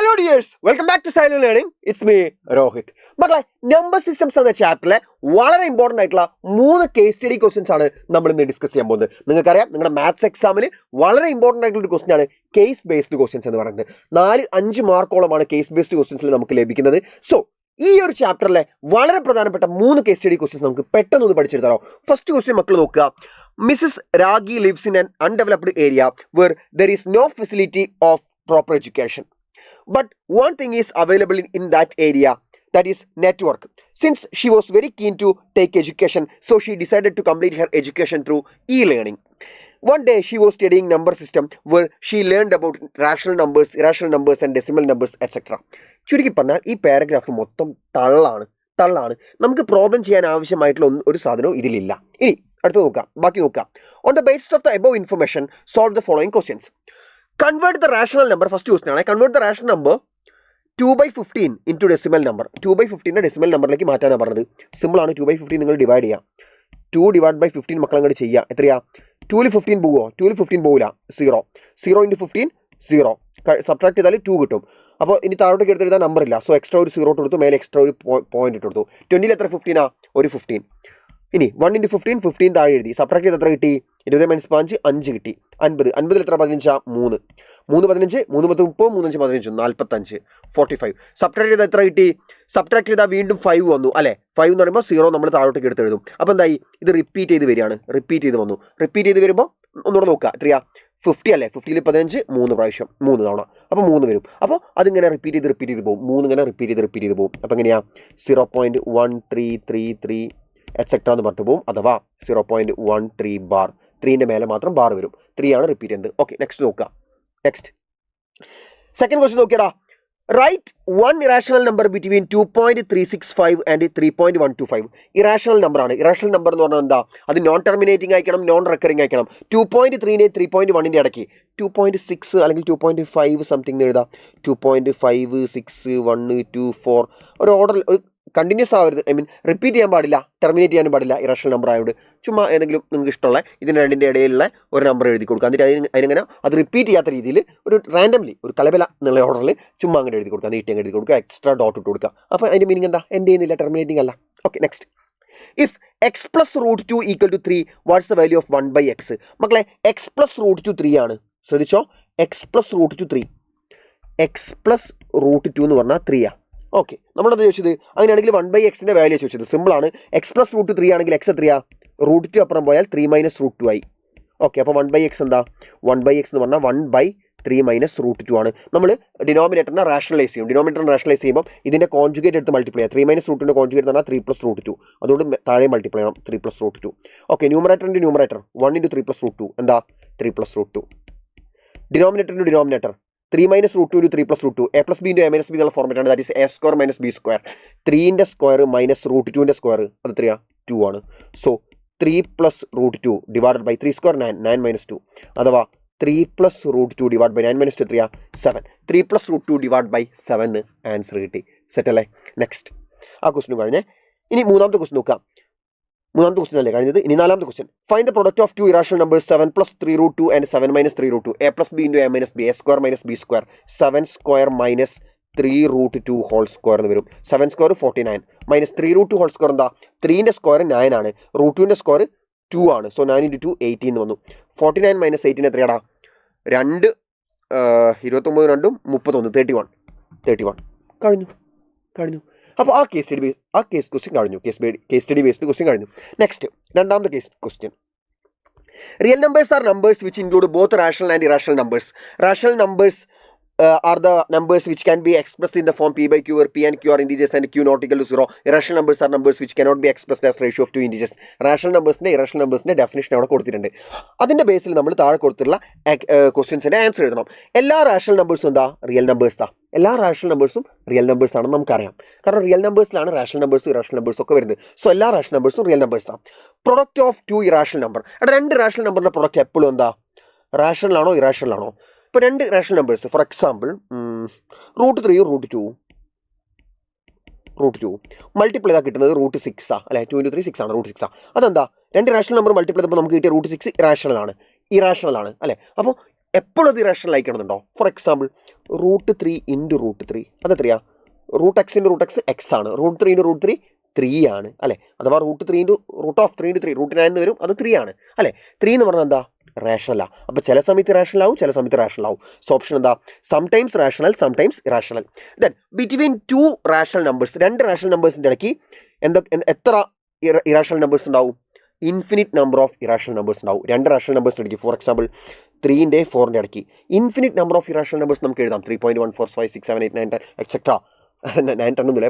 Hello dears, welcome back to silent learning. It's me Rohit. മക്കളെ, number systems എന്ന ചാപ്റ്ററിലെ വളരെ important ആയിട്ടുള്ള 3 കേസ് സ്റ്റഡി ക്വസ്റ്റ്യൻസ് ആണ് നമ്മൾ ഇന്ന് ഡിസ്കസ് ചെയ്യാൻ പോകുന്നത്. നിങ്ങൾക്കറിയാം, നിങ്ങളുടെ മാത്സ് എക്സാമിന് വളരെ ഇമ്പോർട്ടൻ്റ് ആയിട്ടുള്ള ഒരു ക്വസ്റ്റ്യൻ ആണ് കേസ് ബേസ്ഡ് ക്വസ്റ്റ്യൻസ് എന്ന് പറയുന്നത്. 4-5 മാർക്കോളമാണ് കേസ് ബേസ്ഡ് ക്വസ്റ്റ്യൻസിൽ നമുക്ക് ലഭിക്കുന്നത്. സോ ഈ ഒരു ചാപ്റ്ററിലെ വളരെ പ്രധാനപ്പെട്ട 3 കേസ് സ്റ്റഡി ക്വസ്റ്റ്യൻസ് നമുക്ക് പെട്ടെന്ന് പഠിച്ചെടുത്താലോ. ഫസ്റ്റ് ക്വസ്റ്റ്യൻ മക്കൾ നോക്കുക. Mrs Ragi lives in an undeveloped area where there is no facility of proper education, but one thing is available in that area, that is network. Since she was very keen to take education, so she decided to complete her education through e-learning. One day she was studying number system where she learned about rational numbers, irrational numbers and decimal numbers, etc. ചുരുക്കി പറഞ്ഞാൽ ഈ paragraph മൊത്തം തള്ളാണ്. നമുക്ക് problem ചെയ്യാൻ ആവശ്യമായിട്ടുള്ള ഒരു സാധനവും ഇതിലില്ല. ഇനി അടുത്ത് നോക്കാം, ബാക്കി നോക്കാം. On the basis of the above information, solve the following questions. Convert the rational number, first question ആണ്. Convert the rational number 2/15 into decimal number. 2/15 decimal നമ്പറിലേക്ക് മാറ്റാനാണ് പറഞ്ഞത്. സിമ്പിളാണ്. 2/15 നിങ്ങൾ ഡിവൈഡ് ചെയ്യുക. 2/15 മക്കൾ അങ്ങോട്ട് ചെയ്യുക. എത്രയാ? 2ൽ 15 പോകുമോ? 2ൽ 15 പോകില്ല. 0 × 15 0. സബ്ട്രാക്ട് ചെയ്താൽ 2 കിട്ടും. അപ്പോൾ ഇനി താഴോട്ടേക്ക് എടുത്തെഴുതാൻ നമ്പർ ഇല്ല. സോ എക്സ്ട്രാ ഒരു 0 ഇട്ട് കൊടുത്തു, മേലെ എക്സ്ട്രാ ഒരു പോയിന്റ് ഇട്ട് കൊടുത്തു. 20ൽ എത്ര 15 ഒരു 15. ഇനി 1 × 15 താഴെ എഴുതി. സബ്ട്രാക്ട് ചെയ്ത് എത്ര കിട്ടി? 20 - 5 5 കിട്ടി. 50. 50ൽ എത്ര? 15. 3 15 3 30 3 5 15 45 45. സബ്ട്രാക്ട് ചെയ്താൽ എത്ര കിട്ടി? സബ്ട്രാക്ട് ചെയ്താൽ വീണ്ടും 5 വന്നു അല്ലേ? 5 എന്ന് പറയുമ്പോൾ 0 നമ്മൾ താഴോട്ടേക്ക് എടുത്ത് എഴുതും. അപ്പോൾ എന്തായി? ഇത് റിപ്പീറ്റ് ചെയ്ത് വരികയാണ്. റിപ്പീറ്റ് ചെയ്ത് വന്നു. റിപ്പീറ്റ് ചെയ്ത് വരുമ്പോൾ ഒന്നുകൂടെ നോക്കുക. എത്രയാ? 50 അല്ലേ? 50ൽ 15 3 പ്രാവശ്യം, 3 തവണ. അപ്പോൾ 3 വരും. അപ്പോൾ അതിങ്ങനെ റിപ്പീറ്റ് ചെയ്ത് പോകും. 3 ഇങ്ങനെ റിപ്പീറ്റ് ചെയ്ത് പോകും. അപ്പോൾ എങ്ങനെയാ? 0.1333 എക്സെട്ര എന്ന് പറഞ്ഞു പോകും. അഥവാ 0.13 ബാർ. 3ൻ്റെ മേലെ മാത്രം ബാർ വരും. 3 ആണ് റിപ്പീറ്റ് ചെയ്യുന്നത്. ഓക്കെ, നെക്സ്റ്റ് നോക്കുക. നെക്സ്റ്റ് സെക്കൻഡ് ക്വസ്റ്റ്യൻ നോക്കിയടാ. Right 1 irrational number between 2.365 and 3.125. Irrational number ആണ്. ഇറാഷണൽ നമ്പർ എന്ന് പറഞ്ഞാൽ എന്താ? അത് നോൺ ടെർമിനേറ്റിംഗ് അയക്കണം, നോൺ റെക്കറിംഗ് അയക്കണം. 2.3 3.1ൻ്റെ ഇടയ്ക്ക് 2.6 അല്ലെങ്കിൽ 2.5 സംതിങ് എഴുതാം. 2.5 6 1 2 4 ഒരു ഓർഡർ, ഒരു കണ്ടിന്യൂസ് ആവരുത്. ഐ മീൻ റിപ്പീറ്റ് ചെയ്യാൻ പാടില്ല, ടെർമിനേറ്റ് ചെയ്യാനും പാടില്ല. ഇറാഷണൽ നമ്പർ ആയതുകൊണ്ട് ചുമ്മാ ഏതെങ്കിലും നിങ്ങൾക്ക് ഇഷ്ടമുള്ള ഇതിന് രണ്ടിൻ്റെ ഇടയിലുള്ള ഒരു നമ്പർ എഴുതി കൊടുക്കുക. എന്നിട്ട് അതിനങ്ങനെ അത് റിപ്പീറ്റ് ചെയ്യാത്ത രീതിയിൽ ഒരു റാൻഡംലി ഒരു കലബല എന്നുള്ള ഓർഡറിൽ ചുമ്മാ അങ്ങനെ എഴുതി കൊടുക്കുക. നീട്ടി അങ്ങ് എഴുതി കൊടുക്കുക. എക്സ്ട്രാ ഡോട്ട് ഇട്ട് കൊടുക്കുക. അപ്പോൾ അതിൻ്റെ മീനിങ് എന്താ? എൻ്റെ ചെയ്യുന്നില്ല, ടെർമിനേറ്റിംഗ് അല്ല. Okay, next. If x + √2 = 3, what's the value of 1/x? മക്കളെ, x + √2 3 ആണ്. ശ്രദ്ധിച്ചോ, x + √2 3. x + √2 എന്ന് പറഞ്ഞാൽ 3 ഓക്കെ, നമ്മളത് ചോദിച്ചത് അങ്ങനെയാണെങ്കിൽ 1/x വാല്യൂ ചോദിച്ചത്. സിമ്പിളാണ്. x + √2 3 ആണെങ്കിൽ x എത്രയാ? √2 അപ്പുറം പോയാൽ 3 - √2 ആയി. ഓക്കെ, അപ്പോൾ 1/x എന്താ? 1/x എന്ന് പറഞ്ഞാൽ 1/3 - √2 ആണ്. നമ്മൾ ഡിനോമിനേറ്ററിനെ റാഷണലൈസ് ചെയ്യും. ഡിനോമിനേറ്ററിനെ റാഷണലൈസ് ചെയ്യുമ്പോൾ ഇതിൻ്റെ കോൺജുഗേറ്റ് എടുത്ത് മൾട്ടിപ്ലൈ ചെയ്യാം. 3 - √2ൻ്റെ കോൺജുഗേറ്റ് എന്ന് പറഞ്ഞാൽ 3 + √2. അതുകൊണ്ട് താഴെ മൾട്ടിപ്ലൈ ചെയ്യണം. 3 + √2. ഓക്കെ, ന്യൂമറേറ്ററിൻ്റെ ന്യൂമറേറ്റർ 1 × 3 + √2 എന്താ? 3 + √2. ഡിനോമിനേറ്ററിൻ്റെ denominator 3 - √2 × 3 + √2. a + b × a - b എന്നുള്ള ഫോർമാറ്റാണ്. That is a² - b². 3ൻ്റെ സ്ക്വയർ മൈനസ് √2ൻ്റെ സ്ക്വയർ അത് എത്രയാ? 2 ആണ്. So 3 + √2 divided by 3² 9 - 2. അഥവാ 3 + √2 ഡിവൈഡ് ബൈ 9 - 2 എത്രയാ? 7. 3 + √2 ഡിവൈഡ് ബൈ 7 ആൻസർ കിട്ടി. സെറ്റ് അല്ലേ? നെക്സ്റ്റ്. ആ ക്വസ്റ്റ്യൻ കഴിഞ്ഞേ. ഇനി മൂന്നാമത്തെ ക്വസ്റ്റ്യൻ നോക്കാം. മൂന്നാമത്തെ ക്വസ്റ്റ്യൻ അല്ലേ കഴിഞ്ഞത്? ഇനി നാലാമത്തെ question. Find the product of 2 irrational numbers 7 + 3√2 and 7 - 3√2. a + b × a - b, a² - b². 7² - 3√2 whole square എന്ന് വരും. 7² 49 - 3√2 ഹോൾ സ്ക്വയർ എന്താ? 3ൻ്റെ സ്ക്വയർ 9 ആണ്. √2ൻ്റെ സ്ക്വയർ 2 ആണ്. സോ 9 × 2 18 എന്ന് വന്നു. 49 - 18 എത്രയാടാ? 2 29 2 31 31 കഴിഞ്ഞു. അപ്പോൾ ആ കേസ് ക്വസ്റ്റ്യൻ കഴിഞ്ഞു. കേസ് സ്റ്റഡി ബേസ്ഡ് ക്വസ്റ്റ്യൻ കഴിഞ്ഞു. നെക്സ്റ്റ് രണ്ടാമത്തെ case question. Real numbers are numbers which include both rational and irrational numbers. Rational numbers are the numbers which can be expressed in the form p/q, where p and q are integers and q not equal to 0. Irrational numbers are numbers which cannot be expressed as ratio of 2 integers. Rational നമ്പേഴ്സിൻ്റെ ഇറാഷണൽ നമ്പേഴ്സിൻ്റെ definition അവിടെ കൊടുത്തിട്ടുണ്ട്. അതിൻ്റെ ബേസിൽ നമ്മൾ താഴെ കൊടുത്തിട്ടുള്ള ക്വസ്റ്റ്യൻസിൻ്റെ answer എഴുതണം. എല്ലാ റാഷണൽ നമ്പേഴ്സും എന്താ? റിയൽ നമ്പേഴ്സാണ്. എല്ലാ റാഷണൽ നമ്പേഴ്സും റിയൽ നമ്പേഴ്സ് ആണെന്ന് നമുക്കറിയാം. കാരണം റിയൽ നമ്പേഴ്സിലാണ് റാഷണൽ നമ്പേഴ്സും ഇറാഷണൽ നമ്പേഴ്സും ഒക്കെ വരുന്നത്. സോ എല്ലാ റാഷണൽ നമ്പേഴ്സും റിയൽ നമ്പേഴ്സാണ്. Product of 2 irrational number. അവിടെ 2 റാഷണൽ നമ്പറിൻ്റെ പ്രൊഡക്റ്റ് എപ്പോഴും എന്താ? റാഷണൽ ആണോ ഇറാഷണൽ ആണോ? ഇപ്പോൾ 2 rational numbers, four example √3 √2 multiply ചെയ്താൽ കിട്ടുന്നത് √6 അല്ലേ? 2 × 3 6 ആണ്. √6 അതെന്താ? 2 റാഷണൽ നമ്പർ മൾട്ടിപ്ലൈ ചെയ്തപ്പോൾ നമുക്ക് കിട്ടിയ √6 ഇറാഷണൽ ആണ് അല്ലേ? അപ്പോൾ എപ്പോഴും അത് ഇറാഷണൽ ആയിക്കണമെന്നുണ്ടോ? ഫോർ എക്സാമ്പിൾ √3 ഇൻറ്റു √3 അതെത്രയാ? √x ഇൻറ്റു √x എക്സ് ആണ്. √3 ഇൻറ്റു √3 3 ആണ് അല്ലേ? അഥവാ √3 ഇൻറ്റു √3 ഇൻറ്റു 3 √9 എന്ന് വരും. അത് 3 ആണ് അല്ലേ? 3 എന്ന് പറഞ്ഞാൽ എന്താ? റാഷണലാ. അപ്പോൾ ചില സമയത്ത് റാഷണൽ ആവും, ചില സമയത്ത് റാഷണൽ ആവും. സോ ഓപ്ഷൻ എന്താ? Sometimes rational, sometimes irrational. Then between 2 rational numbers, 2 rational നമ്പേഴ്സിൻ്റെ ഇടയ്ക്ക് എത്ര ഇറാഷണൽ നമ്പേഴ്സ് ഉണ്ടാവും? Infinite number of irrational numbers ഉണ്ടാവും. 2 റാഷണൽ നമ്പേഴ്സിൻ്റെ ഇടയ്ക്ക്, ഫോർ എക്സാമ്പിൾ 3ൻ്റെ 4ൻ്റെ ഇടയ്ക്ക് infinite number of irrational numbers നമുക്ക് എഴുതാം. 3.1456789 എക്സെട്രാ 9 ഒന്നുമില്ല.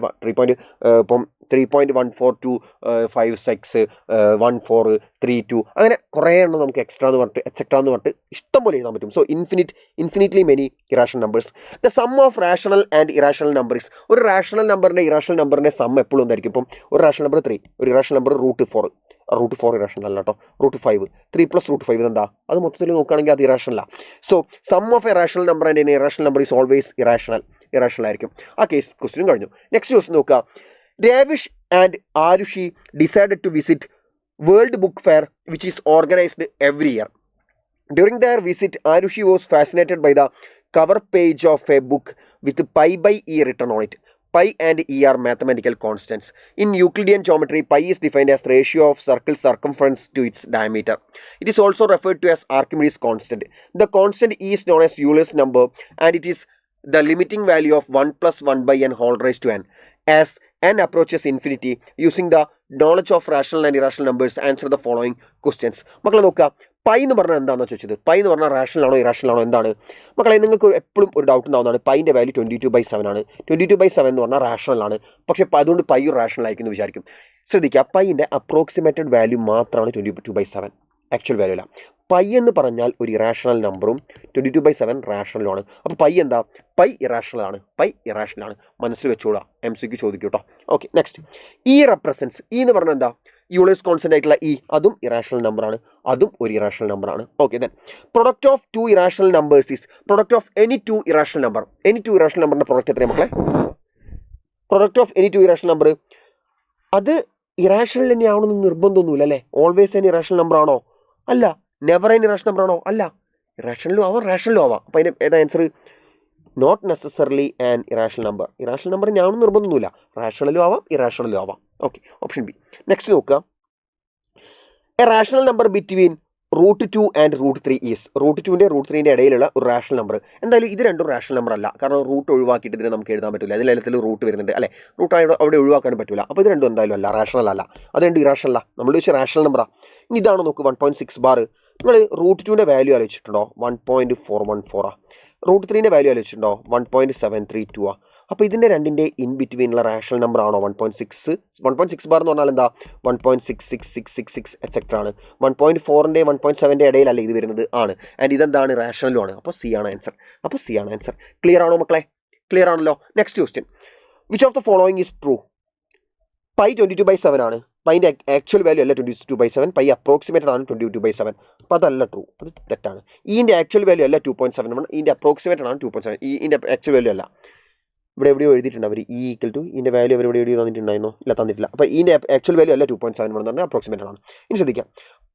ഇപ്പം 3.14256 1432 അങ്ങനെ കുറേ എണ്ണം നമുക്ക് എക്സ്ട്രാ എന്ന് പറഞ്ഞിട്ട് ഇഷ്ടം പോലെ എഴുതാൻ പറ്റും. So infinitely many irrational numbers. The sum of rational and irrational numbers. ഒരു റാഷണൽ നമ്പറിൻ്റെ ഇറാഷണൽ നമ്പറിൻ്റെ സം എപ്പോഴും എന്തായിരിക്കും? ഇപ്പം ഒരു റാഷണൽ നമ്പർ 3, ഒരു ഇറാഷണൽ നമ്പർ √4 ഇറാഷണൽ അല്ല കേട്ടോ. √5 3 + √5 ഇതെന്താ? അത് മൊത്തത്തിൽ നോക്കുകയാണെങ്കിൽ അത് ഇറാഷണലാണ്. So sum of a rational number and irrational number is always irrational ആയിരിക്കും. ആ കേസ് ക്വസ്റ്റ്യനും കഴിഞ്ഞു. നെക്സ്റ്റ് ക്വസ്റ്റ്യൻ നോക്കുക. Revish and Arushi decided to visit world book fair which is organized every year. During their visit Arushi was fascinated by the cover page of a book with π/e written on it. Pi and e are mathematical constants. In Euclidean geometry, pi is defined as the ratio of circle's circumference to its diameter. It is also referred to as Archimedes constant. The constant e is known as Euler's number, and it is the limiting value of 1 + 1/n whole raised to n. As n approaches infinity, using the knowledge of rational and irrational numbers, answer the following questions. മക്കളെ നോക്കുക, pi എന്ന് പറഞ്ഞാൽ എന്താണെന്ന് ചോദിച്ചത്? Pi എന്ന് പറഞ്ഞാൽ rational ആണോ irrational ആണോ എന്താണ്? മക്കളെ നിങ്ങൾക്ക് എപ്പോഴും ഒരു ഡൗട്ട് ഉണ്ടാവുന്നതാണ്. പൈൻ്റെ വാല്യൂ 22/7 ആണ്. 22/7 എന്ന് പറഞ്ഞാൽ റാഷണൽ ആണ്. പക്ഷേ അതുകൊണ്ട് പൈ റാഷണൽ ആയിരിക്കും എന്ന് വിചാരിക്കും. ശ്രദ്ധിക്കുക, പൈൻ്റെ അപ്രോക്സിമേറ്റഡ് വാല്യൂ മാത്രമാണ് 22/7, ആക്ച്വൽ വാല്യൂ അല്ല. പൈ എന്ന് പറഞ്ഞാൽ ഒരു ഇറാഷണൽ നമ്പറും 22/7 റാഷണലുമാണ്. അപ്പോൾ പൈ എന്താ? പൈ ഇറാഷണൽ ആണ്. മനസ്സിൽ വെച്ചോളാം, MCQ ചോദിക്കും കേട്ടോ. Okay, next. E represents. E എന്ന് പറഞ്ഞാൽ എന്താ? യൂളേഴ്സ് കോൺസ്റ്റന്റ് ആയിട്ടുള്ള ഇ, അതും ഇറാഷണൽ നമ്പറാണ്, അതും ഒരു ഇറാഷണൽ നമ്പറാണ്. Okay, then product of 2 irrational numbers is product of any 2 irrational number. Any 2 irrational നമ്പറിൻ്റെ പ്രൊഡക്റ്റ് എത്രയാണ് മക്കളെ? Product of any 2 irrational number അത് ഇറാഷണൽ തന്നെയാവണമെന്ന് നിർബന്ധമൊന്നുമില്ല അല്ലേ? ഓൾവേസ് ആൻ ഇറാഷണൽ നമ്പർ ആണോ? അല്ല. നെവർ ആൻ ഇറാഷണൽ നമ്പർ ആണോ? അല്ല. ഇറാഷണലും ആവാം, റാഷണലും ആവാം. അപ്പോൾ അതിൻ്റെ ഏതാ answer? Not necessarily an irrational number. Irrational number ഞാനും നിർബന്ധമൊന്നുമില്ല, റാഷണലും ആവാം, ഇറാഷണലും ആവാം. Okay, option B. നെക്സ്റ്റ് നോക്കുക. A rational number between √2 and √3 is. √2ൻ്റെ √3ൻ്റെ ഇടയിലുള്ള ഒരു റാഷണൽ നമ്പർ. എന്തായാലും ഇത് രണ്ടും റാഷണൽ നമ്പർ അല്ല, കാരണം റൂട്ട് ഒഴിവാക്കിയിട്ട് ഇതിനെ നമുക്ക് എഴുതാൻ പറ്റില്ല. അതിലെല്ലാത്തിൽ റൂട്ട് വരുന്നുണ്ട് അല്ലേ? റൂട്ട് അവിടെ ഒഴിവാക്കാനും പറ്റില്ല. അപ്പോൾ ഇത് രണ്ടും എന്തായാലും അല്ല, റാഷണൽ അല്ല. അത് രണ്ടും ഇറാഷണൽ അല്ല. നമ്മൾ ചോദിച്ചാൽ റാഷണൽ നമ്പറാണ്. ഇനി ഇതാണ് നോക്ക്, 1.6 ബാർ. നിങ്ങൾ √2ൻ്റെ വാല്യൂ ആലോചിച്ചിട്ടുണ്ടോ? 1.414 √3ൻ്റെ വാല്യൂ ആലോചിച്ചിട്ടുണ്ടോ? 1.732 അപ്പോൾ ഇതിൻ്റെ രണ്ടിൻ്റെ ഇൻ ബിറ്റ്വീനുള്ള റാഷണൽ നമ്പർ ആണോ 1.6 ബാർ എന്ന് പറഞ്ഞാൽ എന്താ? 1.66666 എക്സെക്ട്ര ആണ്. 1.4ൻ്റെ 1.7ൻ്റെ ഇടയിലല്ല ഇത് വരുന്നത്, ആണ്. ആൻഡ് ഇതെന്താണ്? റാഷണലും ആണ്. അപ്പോൾ സി ആണ് ആൻസർ. ക്ലിയർ ആണോ മക്കളെ? ക്ലിയർ ആണല്ലോ. Next question. Which of the following is true? Pi 22/7 ആണ്. പൈൻ്റെ ആക്ച്വൽ വാല്യൂ അല്ല 22/7. പൈ അപ്രോക്സിമേറ്റഡ് ആണ് 22/7. അപ്പോൾ അതല്ല ട്രൂ, അത് തെറ്റാണ്. ഈൻ്റെ ആക്ച്വൽ വാല്യൂ അല്ല 2.7, ഈൻ്റെ അപ്രോക്സിമേറ്റഡ് ആണ് 2.7. ഈൻ്റെ ആക്ച്വൽ വാല്യൂ അല്ല. ഇവിടെ എവിടെയോ എഴുതിയിട്ടുണ്ട് അവർ ഇ ഈക്വൽ ടു ഇതിൻ്റെ വാല്യൂ അവർ ഇവിടെ എഴുതി തന്നിട്ടുണ്ടായിരുന്നോ? ഇല്ല, തന്നിട്ടില്ല. അപ്പോൾ ഇതിൻ്റെ ആക്ച്വൽ വാല്യൂ അല്ല 2.7 എന്ന് പറഞ്ഞാൽ അപ്രോക്സിമേറ്റഡ് ആണ്. ഇനി ശ്രദ്ധിക്കാം,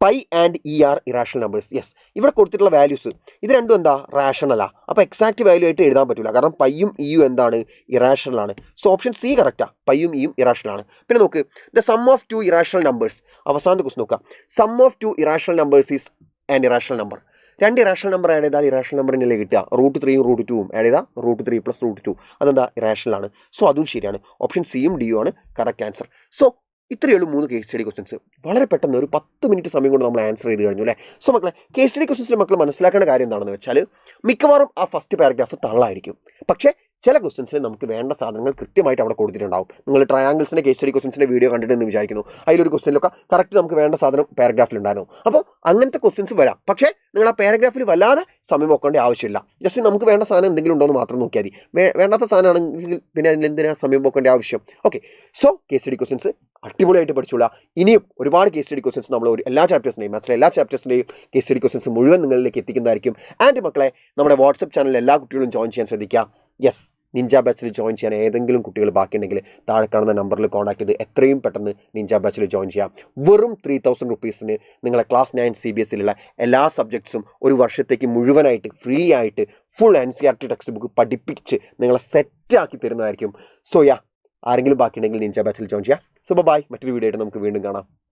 pi and e are irrational numbers. Yes, ഇവിടെ കൊടുത്തിട്ടുള്ള വാല്യൂസ് ഇത് രണ്ടും എന്താ? റാഷണലാ. അപ്പോൾ എക്സാക്ട് വാല്യൂ ആയിട്ട് എഴുതാൻ പറ്റില്ല, കാരണം പൈയും ഇയും എന്താണ്? ഇറാഷണൽ ആണ്. സോ ഓപ്ഷൻ സി കറക്റ്റാ, പൈയും ഇയും ഇറാഷണൽ ആണ്. പിന്നെ നോക്ക്, the sum of 2 irrational numbers. അവസാനത്തെ ക്വസ്റ്റ് നോക്കാം. Sum of 2 irrational numbers is an irrational number. 2 irrational number add ചെയ്താൽ ഇറാഷണൽ നമ്പറിനല്ലേ കിട്ടുക? √3യും √2വും ആഡ് ചെയ്താൽ √3 + √2. അതെന്താ? ഇറാഷണൽ ആണ്. സോ അതും ശരിയാണ്. ഓപ്ഷൻ സിയും ഡിയും ആണ് കറക്റ്റ് ആൻസർ. സോ ഇത്രയേ ഉള്ളൂ 3 കേസ് സ്റ്റഡി ക്വസ്റ്റൻസ്. വളരെ പെട്ടെന്ന് ഒരു 10 മിനിറ്റ് സമയം കൊണ്ട് നമ്മൾ ആൻസർ ചെയ്ത് കഴിഞ്ഞു അല്ലേ? സോ മക്കളെ, കേസ് സ്റ്റഡി ക്വസ്റ്റൻസിൽ മക്കൾ മനസ്സിലാക്കേണ്ട കാര്യം എന്താണെന്ന് വെച്ചാൽ മിക്കവാറും ആ ഫസ്റ്റ് പാരഗ്രാഫ് തള്ളായിരിക്കും. പക്ഷേ ചില ക്വസ്റ്റൻസിൽ നമുക്ക് വേണ്ട സാധനങ്ങൾ കൃത്യമായിട്ട് അവിടെ കൊടുത്തിട്ടുണ്ടാവും. നിങ്ങൾ ട്രയാങ്കിൾസിൻ്റെ കേസ് സ്റ്റഡി ക്വസ്റ്റൻസിൻ്റെ വീഡിയോ കണ്ടിട്ടെന്ന് വിചാരിക്കുന്നു. അതിലൊരു ക്വസ്റ്റനിലൊക്കെ കറക്റ്റ് നമുക്ക് വേണ്ട സാധനം പാരഗ്രാഫിലുണ്ടായിരുന്നു. അപ്പോൾ അങ്ങനത്തെ ക്വസ്റ്റൻസ് വരാം. പക്ഷേ നിങ്ങൾ ആ പാരഗ്രാഫിൽ വല്ലാതെ സമയം നോക്കേണ്ട ആവശ്യമില്ല. ജസ്റ്റ് നമുക്ക് വേണ്ട സാധനം എന്തെങ്കിലും ഉണ്ടോ എന്ന് മാത്രം നോക്കിയാൽ മതി. വേണ്ടാത്ത സാധനമാണെങ്കിൽ പിന്നെ അതിനെന്തിനാ സമയം നോക്കേണ്ട ആവശ്യം? Okay, so case study questions അടിപൊളിയായിട്ട് പഠിച്ചോളാം. ഇനിയും ഒരുപാട് കേസ് സ്റ്റഡി ക്വസ്റ്റൻസ് നമ്മൾ എല്ലാ ചാപ്റ്റേഴ്സിൻ്റെയും മാത്രമല്ല എല്ലാ ചാപ്റ്റേഴ്സിൻ്റെയും കേസ് സ്റ്റഡി ക്വസ്റ്റൻസ് മുഴുവൻ നിങ്ങളിലേക്ക് എത്തിക്കുന്നതായിരിക്കും. ആൻഡ് മക്കളെ, നമ്മുടെ വാട്സപ്പ് ചാനലിൽ എല്ലാ കുട്ടികളും ജോയിൻ ചെയ്യാൻ ശ്രദ്ധിക്കുക. യെസ്, നിഞ്ച ബാച്ചിൽ ജോയിൻ ചെയ്യാൻ ഏതെങ്കിലും കുട്ടികൾ ബാക്കിയുണ്ടെങ്കിൽ താഴെ കാണുന്ന നമ്പറിൽ കോൺടാക്ട് ചെയ്ത് എത്രയും പെട്ടെന്ന് നിഞ്ച ബാച്ചിൽ ജോയിൻ ചെയ്യാം. വെറും 3000 റുപ്പീസിന് നിങ്ങളെ ക്ലാസ് 9 CBSE എല്ലാ സബ്ജക്ട്സും ഒരു വർഷത്തേക്ക് മുഴുവനായിട്ട് ഫ്രീ ആയിട്ട് ഫുൾ NCERT ടെക്സ്റ്റ് ബുക്ക് പഠിപ്പിച്ച് നിങ്ങളെ സെറ്റാക്കി തരുന്നതായിരിക്കും. സോ ആരെങ്കിലും ബാക്കിയുണ്ടെങ്കിൽ നിഞ്ച ബാച്ചിൽ ജോയിൻ ചെയ്യാം. So bye. മറ്റൊരു വീഡിയോ ആയിട്ട് നമുക്ക് വീണ്ടും കാണാം.